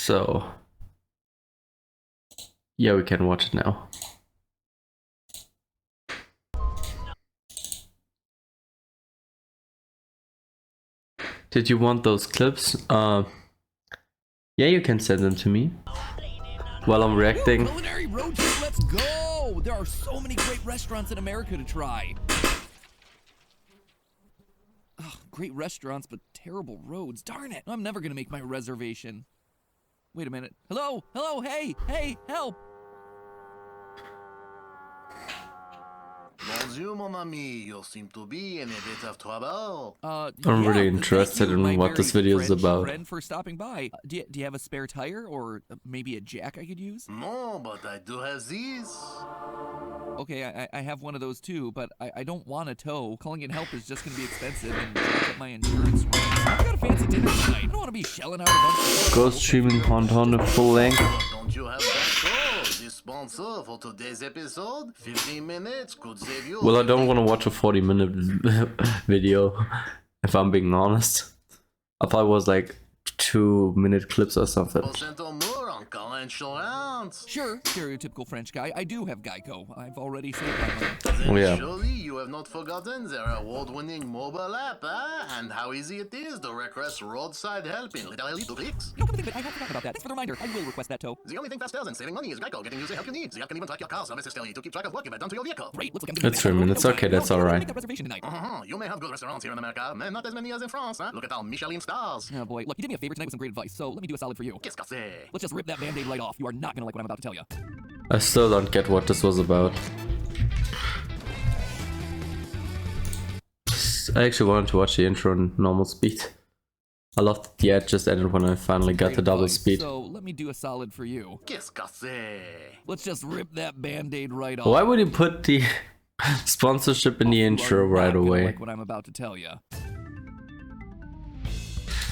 So yeah, we can watch it now. Did you want those clips? Yeah, you can send them to me while I'm reacting. Culinary road trip, let's go! There are so many great restaurants in America to try. Ugh, great restaurants, but terrible roads. Darn it! I'm never gonna make my reservation. Wait a minute. Hello? Hello? Hey! Hey! Help! Bonjour, mon ami. You seem to be in a bit of trouble. I'm really interested in what this video is about. Friend for stopping by. Do you have a spare tire or maybe a jack I could use? No, but I do have these. Okay, I have one of those too, but I don't want a tow. Calling in help is just gonna be expensive and I'll get my insurance. I've got a fancy dinner tonight. I don't want to be shelling out a bunch of Go streaming on the full length. Don't you have that code? This sponsor for today's episode? 15 minutes could save you. Well, I don't want to watch a 40-minute video, if I'm being honest. I thought it was like 2-minute clips or something. % or more on car insurance. Sure, stereotypical French guy. I do have Geico. I've already saved my money. Oh yeah. Surely you have not forgotten their award-winning mobile app, huh? And how easy it is to request roadside help in literally 2 clicks. No, come to think of it, I have forgotten about that. Thanks for the reminder. I will request that tow. The only thing faster than saving money is Geico getting you the help you need. The app can even track your car service history to keep track of what you've done to your vehicle. Great, looks like I'm It's 3 minutes. Okay, that's alright. Make that reservation tonight. You may have good restaurants here in America, but not as many as in France, huh? Look at our Michelin stars. Oh boy, look, you did me a favor tonight with some great advice, so let me do a solid for you. Qu'est-ce que c'est? Let's just rip that band-aid right off. You are not gonna like what I'm about to tell you. I still don't get what this was about. I actually wanted to watch the intro in normal speed. I loved that the ad just ended when I finally got Great the double advice. speed. So let me do a solid for you. Qu'est-ce que c'est? Let's just rip that band-aid right off. Why would you put the sponsorship in the You are intro not right gonna away? like what I'm about to tell you.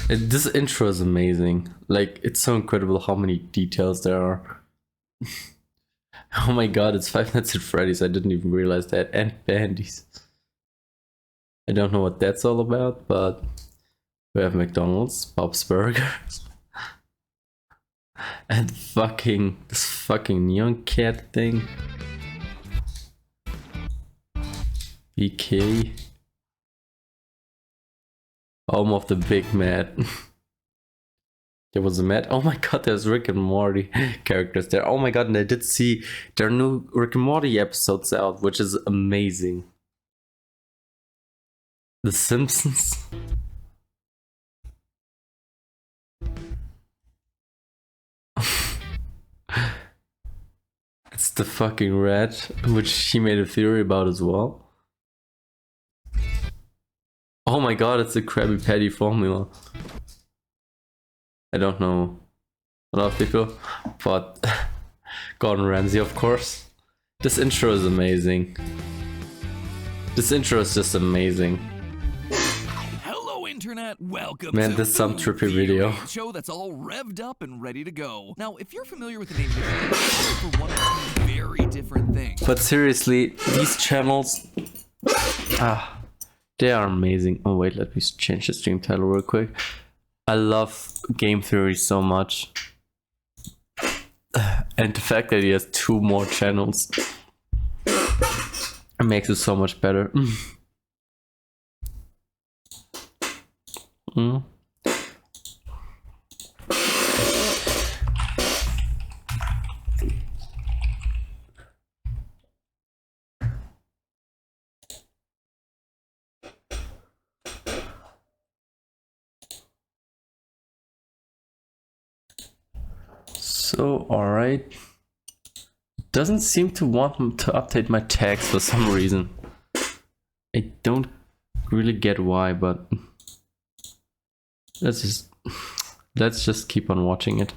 This intro is amazing. Like, it's so incredible how many details there are. Oh my god, it's Five Nights at Freddy's. I didn't even realize that. And Bandies. I don't know what that's all about, but we have McDonald's, Bob's Burgers, and this fucking neon cat thing. BK. Home of the Big Mad. There was a Mad. Oh my god, there's Rick and Morty characters there. Oh my god, and I did see there are new Rick and Morty episodes out, which is amazing. The Simpsons. It's the fucking rat, which he made a theory about as well. Oh my god, it's a Krabby Patty formula. I don't know a lot of people, but Gordon Ramsay, of course. This intro is amazing. This intro is just amazing. Hello, Internet. Welcome Man, to this is some trippy Foodtheory, video. a show that's all revved up and ready to go. Now, if you're familiar with the name, it's for one of two very different things. But seriously, these channels, they are amazing. Oh wait, let me change the stream title real quick. I love game theory so much. And the fact that he has 2 more channels, it makes it so much better. So, alright. Doesn't seem to want to update my tags for some reason. I don't really get why, but let's just keep on watching it.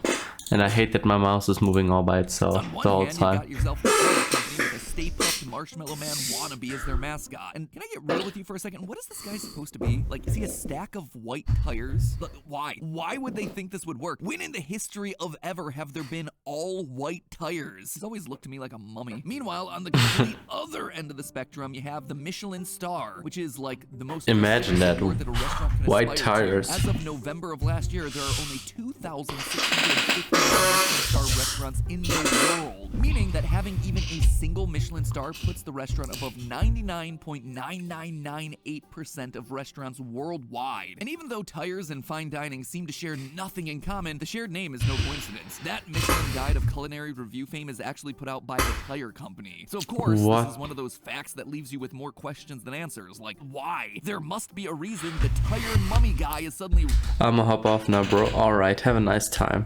And I hate that my mouse is moving all by itself the whole time. You got yourself a company with a Stay Puft Marshmallow Man wannabe as their mascot. And can I get real with you for a second? What is this guy supposed to be? Like, is he a stack of white tires? Why? Why would they think this would work? When in the history of ever have there been all white tires? He's always looked to me like a mummy. Meanwhile, on the complete other end of the spectrum, you have the Michelin star, which is like the most Imagine that. a restaurant can White aspire to. tires. As of November of last year, there are only 2,650 Michelin star restaurants in the world, meaning that having even a single Michelin star puts the restaurant above 99.9998% of restaurants worldwide. And even though tires and fine dining seem to share nothing in common, the shared name is no coincidence. That Michelin Guide of Culinary Review fame is actually put out by the tire company. So of course, What? this is one of those facts that leaves you with more questions than answers. Like, why? There must be a reason the tire mummy guy is suddenly... I'ma hop off now, bro. Alright, have a nice time.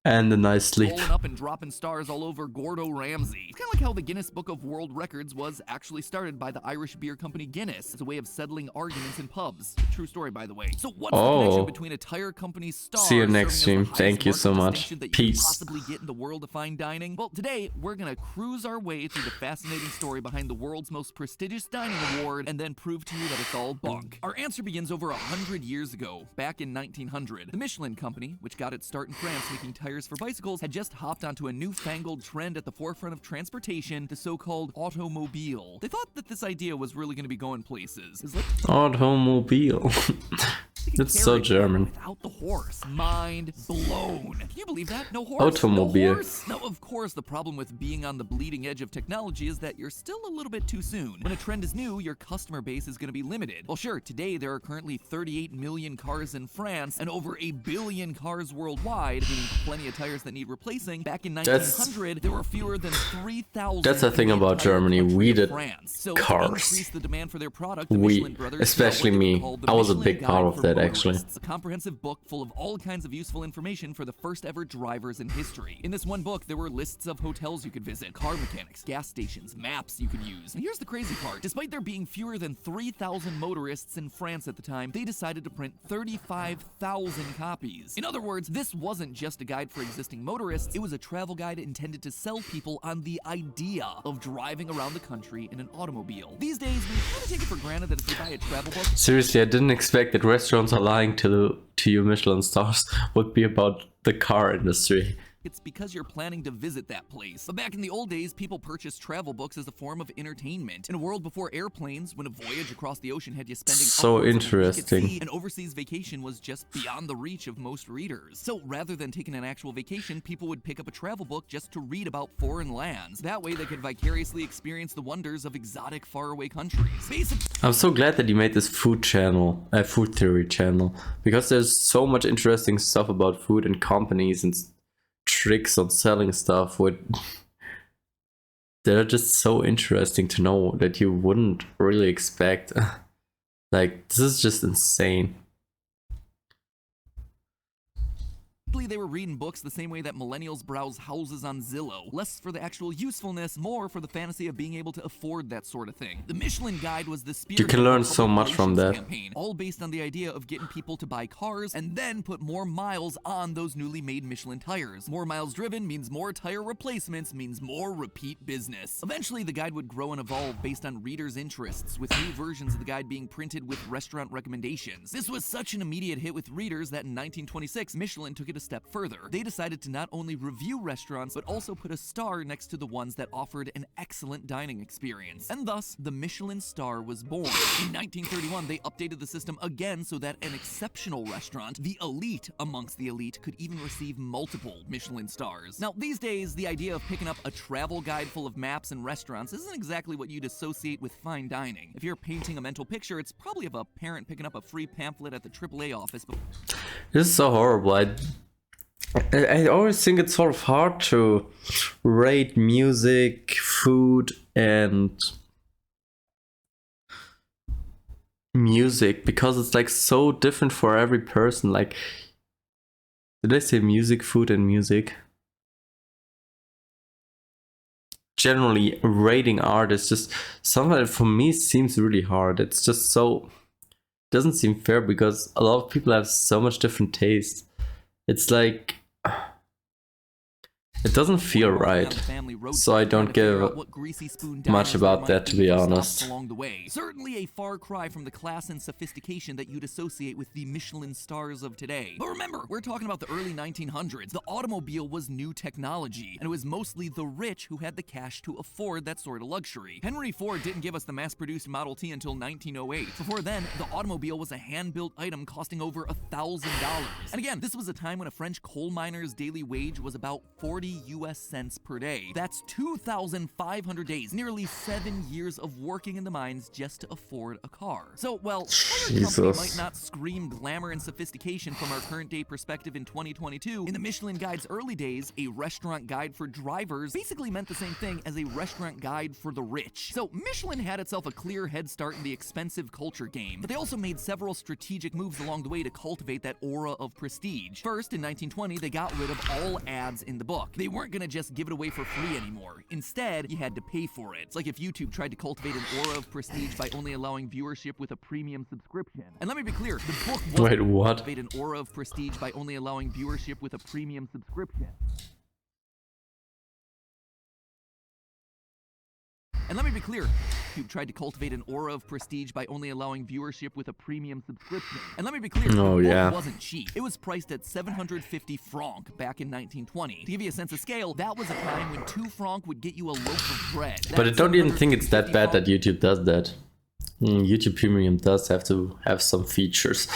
And a nice sleep. rolling up and dropping stars all over Gordo Ramsay. It's kind of like how the Guinness Book of World Records was actually started by the Irish beer company Guinness as a way of settling arguments in pubs. True story, by the way. So what's the connection between a tire company's star... See you next serving as stream. the Thank you highest so mark of much. distinction that you Peace. could possibly get in the world of fine dining? Well, today we're gonna cruise our way through the fascinating story behind the world's most prestigious dining award and then prove to you that it's all bunk. Our answer begins over 100 years ago, back in 1900. The Michelin Company, which got its start in France making tires for bicycles, had just hopped onto a newfangled trend at the forefront of transportation, the so-called automobile. They thought that this idea was really going to be going places. Automobile. It's so German. Without the horse. Mind blown. Can you believe that? No horse? Automobile. No horse? Now, of course, the problem with being on the bleeding edge of technology is that you're still a little bit too soon. When a trend is new, your customer base is going to be limited. Well, sure, today there are currently 38 million cars in France and over 1 billion cars worldwide, meaning plenty of tires that need replacing. Back in 1900, there were fewer than 3,000. That's the thing about Germany. We did So cars. to increase the demand for their product, the We, Michelin brothers especially developed what they me, called the I was a Michelin big Guide part of for that, actually. Motorists, a comprehensive book full of all kinds of useful information for the first ever drivers in history. In this one book, there were lists of hotels you could visit, car mechanics, gas stations, maps you could use. And here's the crazy part. Despite there being fewer than 3,000 motorists in France at the time, they decided to print 35,000 copies. In other words, this wasn't just a guide for existing motorists, it was a travel guide intended to sell people on the idea of driving around the country in an automobile. These days, we kind of take it for granted that if you buy a travel book... Seriously, I didn't expect that restaurants are lying to you Michelin stars would be about the car industry. It's because you're planning to visit that place. But back in the old days, people purchased travel books as a form of entertainment. In a world before airplanes, when a voyage across the ocean had you spending So upwards of a week at interesting. sea, an overseas vacation was just beyond the reach of most readers. So rather than taking an actual vacation, people would pick up a travel book just to read about foreign lands. That way they could vicariously experience the wonders of exotic faraway countries. I'm so glad that you made this food channel, food theory channel, because there's so much interesting stuff about food and companies and tricks on selling stuff that are just so interesting to know that you wouldn't really expect. Like, this is just insane. They were reading books the same way that millennials browse houses on Zillow. Less for the actual usefulness, more for the fantasy of being able to afford that sort of thing. The Michelin Guide was the spirit. You can learn so much from that. Campaign, all based on the idea of getting people to buy cars and then put more miles on those newly made Michelin tires. More miles driven means more tire replacements, means more repeat business. Eventually, the guide would grow and evolve based on readers' interests, with new versions of the guide being printed with restaurant recommendations. This was such an immediate hit with readers that in 1926, Michelin took it a step further. They decided to not only review restaurants, but also put a star next to the ones that offered an excellent dining experience. And thus, the Michelin star was born. In 1931, they updated the system again so that an exceptional restaurant, the elite amongst the elite, could even receive multiple Michelin stars. Now, these days, the idea of picking up a travel guide full of maps and restaurants isn't exactly what you'd associate with fine dining. If you're painting a mental picture, it's probably of a parent picking up a free pamphlet at the AAA office. This is so horrible. I always think it's sort of hard to rate music, food, and music because it's like so different for every person. Like, did I say music, food, and music? Generally, rating art is just something that for me seems really hard. It's just so, doesn't seem fair because a lot of people have so much different taste. It's like, It doesn't feel right, so I don't give much about that, to be honest. Along the way. Certainly a far cry from the class and sophistication that you'd associate with the Michelin stars of today. But remember, we're talking about the early 1900s. The automobile was new technology, and it was mostly the rich who had the cash to afford that sort of luxury. Henry Ford didn't give us the mass-produced Model T until 1908. Before then, the automobile was a hand-built item costing over $1,000. And again, this was a time when a French coal miner's daily wage was about 40 US cents per day. That's 2,500 days, nearly 7 years of working in the mines just to afford a car. So, well, our company might not scream glamour and sophistication from our current day perspective in 2022. In the Michelin Guide's early days, a restaurant guide for drivers basically meant the same thing as a restaurant guide for the rich. So Michelin had itself a clear head start in the expensive culture game, but they also made several strategic moves along the way to cultivate that aura of prestige. First, in 1920, they got rid of all ads in the book. They weren't gonna just give it away for free anymore. Instead, you had to pay for it. It's like if YouTube tried to cultivate an aura of prestige by only allowing viewership with a premium subscription. And let me be clear, the book won't cultivate an aura of prestige by only allowing viewership with a premium subscription. And let me be clear, YouTube tried to cultivate an aura of prestige by only allowing viewership with a premium subscription. And let me be clear, the book wasn't cheap. It was priced at 750 francs back in 1920. To give you a sense of scale, that was a time when 2 francs would get you a loaf of bread. But I don't even think it's that bad that YouTube does that. YouTube Premium does have to have some features.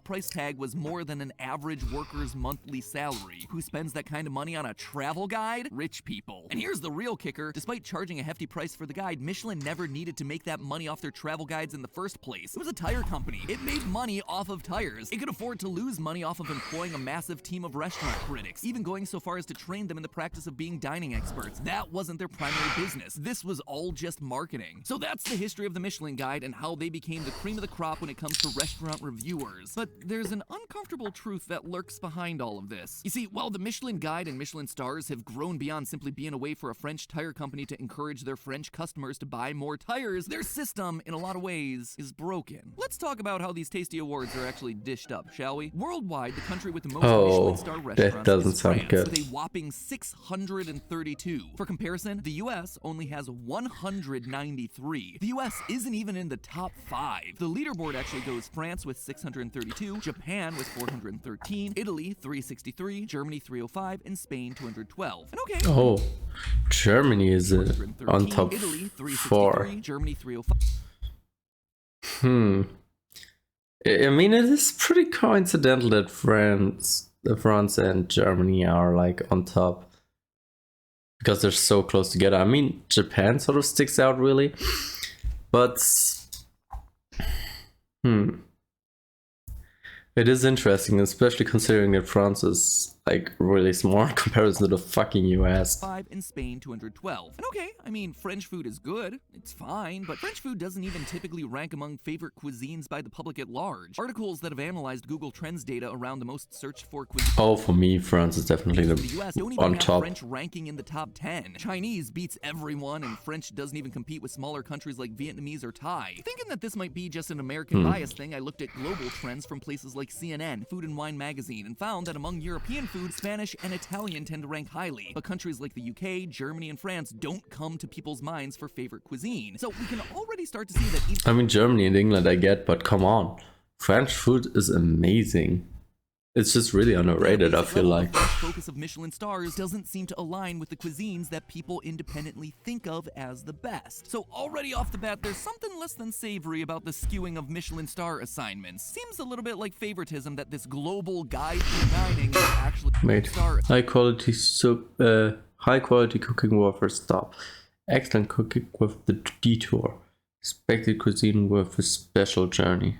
Price tag was more than an average worker's monthly salary. Who spends that kind of money on a travel guide? Rich people. And here's the real kicker. Despite charging a hefty price for the guide, Michelin never needed to make that money off their travel guides in the first place. It was a tire company. It made money off of tires. It could afford to lose money off of employing a massive team of restaurant critics, even going so far as to train them in the practice of being dining experts. That wasn't their primary business. This was all just marketing. So that's the history of the Michelin Guide and how they became the cream of the crop when it comes to restaurant reviewers. But there's an uncomfortable truth that lurks behind all of this. You see, while the Michelin Guide and Michelin stars have grown beyond simply being a way for a French tire company to encourage their French customers to buy more tires, their system, in a lot of ways, is broken. Let's talk about how these tasty awards are actually dished up, shall we? Worldwide, the country with the most Michelin star restaurants is France, with a whopping 632. For comparison, the US only has 193. The US isn't even in the top 5. The leaderboard actually goes France with 632, Japan with 413, Italy 363, Germany 305, and Spain 212. And okay. Oh, Germany is on top Italy 4. Germany 305. I mean, it is pretty coincidental that France and Germany are like on top because they're so close together. I mean, Japan sort of sticks out really, but it is interesting, especially considering that France is like really small in comparison to the fucking US. 5 in Spain 212. And okay, I mean, French food is good, it's fine, but French food doesn't even typically rank among favorite cuisines by the public at large. Articles that have analyzed Google Trends data around the most searched for cuisines. Oh, for me, France is definitely the US don't even on have top. French ranking in the top 10. Chinese beats everyone, and French doesn't even compete with smaller countries like Vietnamese or Thai. Thinking that this might be just an American bias thing, I looked at global trends from places like CNN, Food and Wine magazine, and found that among European food, Spanish and Italian tend to rank highly, but countries like the UK, Germany, and France don't come to people's minds for favorite cuisine. So we can already start to see that I mean, Germany and England I get, but come on. French food is amazing. It's just really underrated, I feel like. The focus of Michelin stars doesn't seem to align with the cuisines that people independently think of as the best. So already off the bat, there's something less than savory about the skewing of Michelin star assignments. Seems a little bit like favoritism that this global guide to dining is actually high quality cooking worth a stop. Excellent cooking with the detour. Expected cuisine worth a special journey.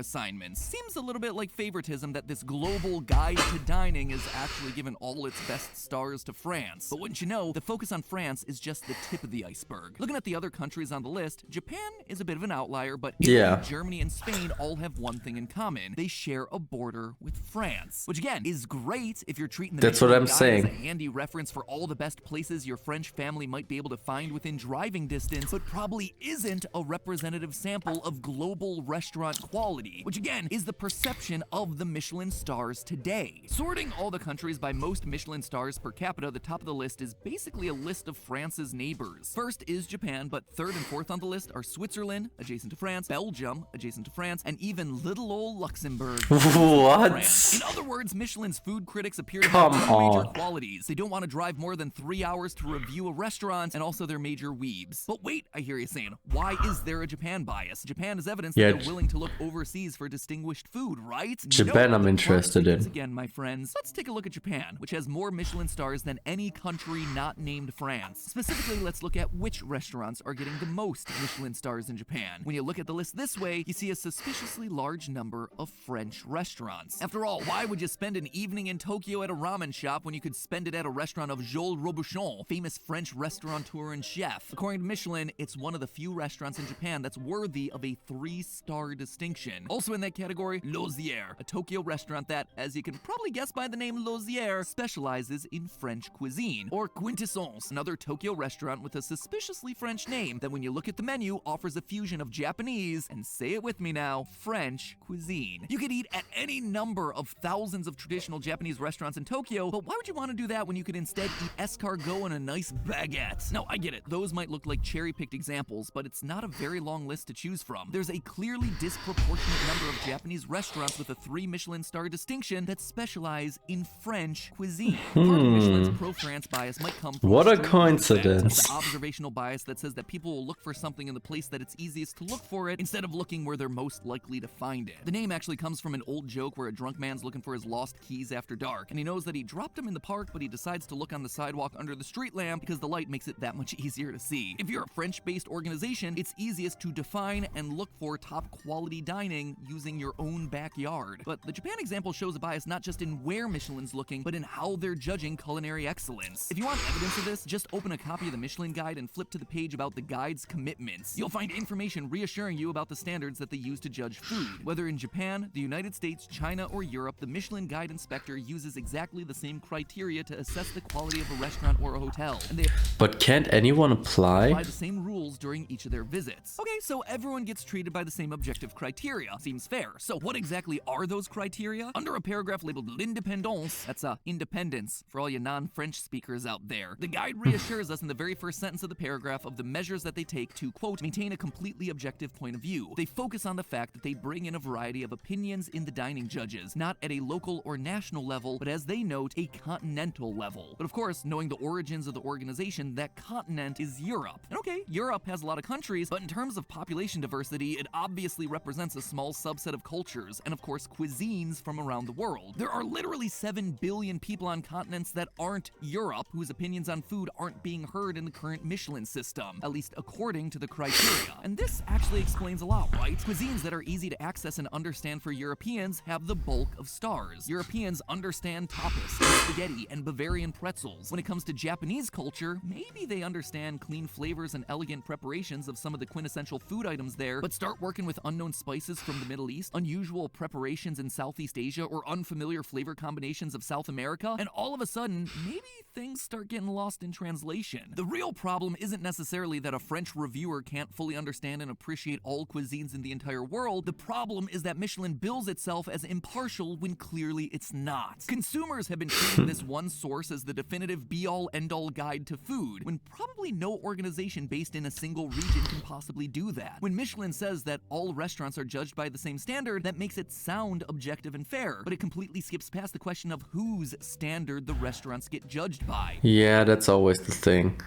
assignments. Seems a little bit like favoritism that this global guide to dining is actually given all its best stars to France. But wouldn't you know, the focus on France is just the tip of the iceberg. Looking at the other countries on the list, Japan is a bit of an outlier, but Italy, Germany, and Spain all have one thing in common. They share a border with France, which again is great if you're treating the That's what I'm saying. as a handy reference for all the best places your French family might be able to find within driving distance, but probably isn't a representative sample of global restaurant quality. Therory, which again is the perception of the Michelin stars today. Sorting all the countries by most Michelin stars per capita, the top of the list is basically a list of France's neighbors. First is Japan, but third and fourth on the list are Switzerland, adjacent to France, Belgium, adjacent to France, and even little old Luxembourg. What? In other words, Michelin's food critics appear to Come have two major on. qualities. They don't want to drive more than 3 hours to review a restaurant, and also they're major weebs. But wait, I hear you saying, why is there a Japan bias? Japan is evidence that they're willing to look overseas for distinguished food, right? Japan, I'm interested in. Again, my friends, let's take a look at Japan, which has more Michelin stars than any country not named France. Specifically, let's look at which restaurants are getting the most Michelin stars in Japan. When you look at the list this way, you see a suspiciously large number of French restaurants. After all, why would you spend an evening in Tokyo at a ramen shop when you could spend it at a restaurant of Jules Robuchon, famous French restaurateur and chef? According to Michelin, it's one of the few restaurants in Japan that's worthy of a 3-star distinction. Also in that category, Lauzière, a Tokyo restaurant that, as you can probably guess by the name Lauzière, specializes in French cuisine. Or Quintessence, another Tokyo restaurant with a suspiciously French name that when you look at the menu offers a fusion of Japanese, and say it with me now, French cuisine. You could eat at any number of thousands of traditional Japanese restaurants in Tokyo, but why would you want to do that when you could instead eat escargot and a nice baguette? Now, I get it, those might look like cherry-picked examples, but it's not a very long list to choose from. There's a clearly disproportionate number of Japanese restaurants with a 3 Michelin star distinction that specialize in French cuisine. Part of Michelin's pro-France bias might come from what a the coincidence. observational bias that says that people will look for something in the place that it's easiest to look for it instead of looking where they're most likely to find it. The name actually comes from an old joke where a drunk man's looking for his lost keys after dark, and he knows that he dropped them in the park, but he decides to look on the sidewalk under the street lamp because the light makes it that much easier to see. If you're a French-based organization, it's easiest to define and look for top-quality dining using your own backyard. But the Japan example shows a bias not just in where Michelin's looking, but in how they're judging culinary excellence. If you want evidence of this, just open a copy of the Michelin Guide and flip to the page about the guide's commitments. You'll find information reassuring you about the standards that they use to judge food. Whether in Japan, the United States, China, or Europe, the Michelin Guide inspector uses exactly the same criteria to assess the quality of a restaurant or a hotel, and they But can't anyone apply apply? the same rules during each of their visits. Okay, so everyone gets treated by the same objective criteria. Seems fair. So what exactly are those criteria? Under a paragraph labeled l'indépendance, that's independence for all you non-French speakers out there, the guide reassures us in the very first sentence of the paragraph of the measures that they take to, quote, maintain a completely objective point of view. They focus on the fact that they bring in a variety of opinions in the dining judges, not at a local or national level, but as they note, a continental level. But of course, knowing the origins of the organization, that continent is Europe. And okay, Europe has a lot of countries, but in terms of population diversity, it obviously represents a small subset of cultures, and of course, cuisines from around the world. There are literally 7 billion people on continents that aren't Europe, whose opinions on food aren't being heard in the current Michelin system, at least according to the criteria. And this actually explains a lot, right? Cuisines that are easy to access and understand for Europeans have the bulk of stars. Europeans understand tapas, spaghetti, and Bavarian pretzels. When it comes to Japanese culture, maybe they understand clean flavors and elegant preparations of some of the quintessential food items there, but start working with unknown spices from the Middle East, unusual preparations in Southeast Asia, or unfamiliar flavor combinations of South America, and all of a sudden, maybe things start getting lost in translation. The real problem isn't necessarily that a French reviewer can't fully understand and appreciate all cuisines in the entire world. The problem is that Michelin bills itself as impartial when clearly it's not. Consumers have been treating this one source as the definitive be-all, end-all guide to food, when probably no organization based in a single region can possibly do that. When Michelin says that all restaurants are judged by the same standard, that makes it sound objective and fair, but it completely skips past the question of whose standard the restaurants get judged by. Yeah, that's always the thing.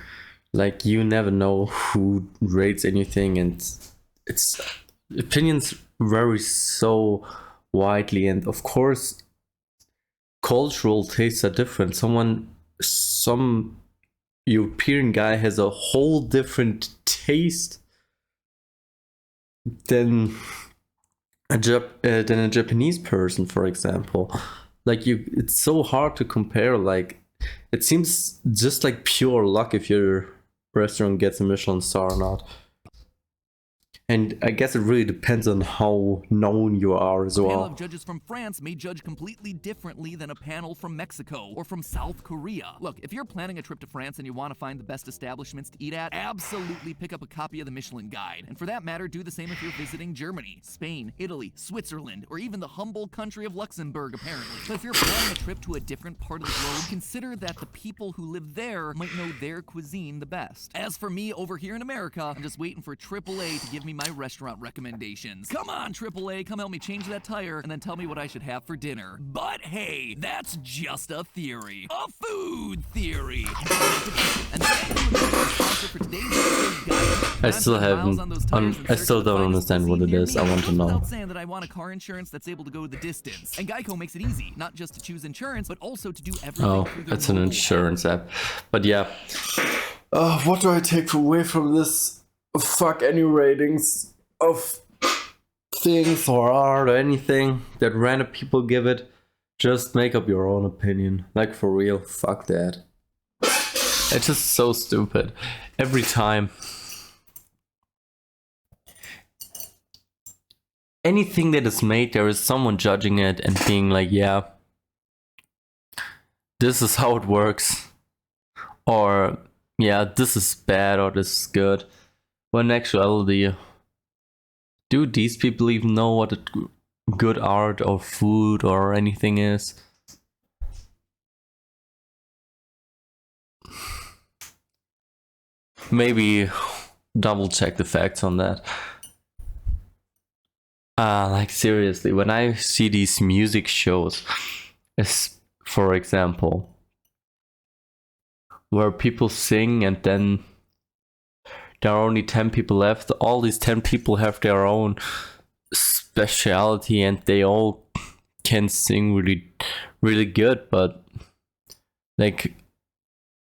Like, you never know who rates anything, and it's opinions vary so widely, and of course cultural tastes are different. Some European guy has a whole different taste than a Japanese person, for example. Like, it's so hard to compare. Like, it seems just like pure luck if your restaurant gets a Michelin star or not. And I guess it really depends on how known you are as A panel well. of judges from France may judge completely differently than a panel from Mexico or from South Korea. Look, if you're planning a trip to France and you want to find the best establishments to eat at, absolutely pick up a copy of the Michelin Guide. And for that matter, do the same if you're visiting Germany, Spain, Italy, Switzerland, or even the humble country of Luxembourg, apparently. But if you're planning a trip to a different part of the globe, consider that the people who live there might know their cuisine the best. As for me over here in America, I'm just waiting for AAA to give me my restaurant recommendations. Come on, AAA, come help me change that tire and then tell me what I should have for dinner. But hey, that's just a theory. A food theory. And thank you to the sponsor for today's episode, guys. I still haven't. I still don't understand what it is. I want to know. Without saying that I want a car insurance that's able to go the distance. And Geico makes it easy, not just to choose insurance, but also to do everything Oh, through their it's an mobile insurance app. But yeah. What do I take away from this? Fuck any ratings of things or art or anything that random people give it. Just make up your own opinion. Like, for real, fuck that. It's just so stupid. Every time. Anything that is made, there is someone judging it and being like, yeah, this is how it works. Or, yeah, this is bad or this is good. When in actuality, do these people even know what good art or food or anything is? Maybe double check the facts on that. Like, seriously, when I see these music shows, as for example, where people sing and then there are only 10 people left, all these 10 people have their own speciality and they all can sing really, really good, but like,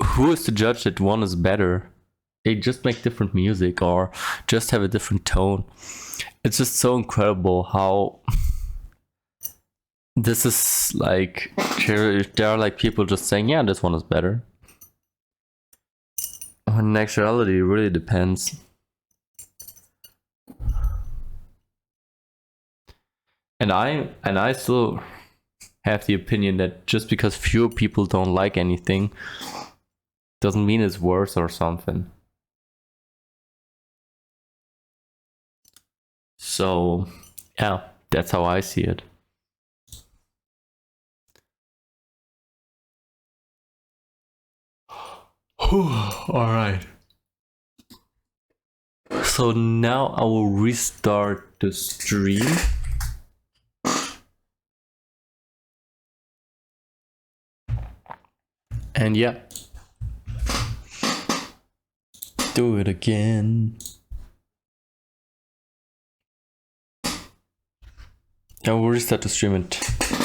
who is to judge that one is better? They just make different music or just have a different tone. It's just so incredible how this is like, there are like people just saying, yeah, this one is better. In actuality, it really depends. And I still have the opinion that just because fewer people don't like anything doesn't mean it's worse or something. So, yeah, that's how I see it. Alright. So now I will restart the stream. And yeah. Do it again. I will restart the stream and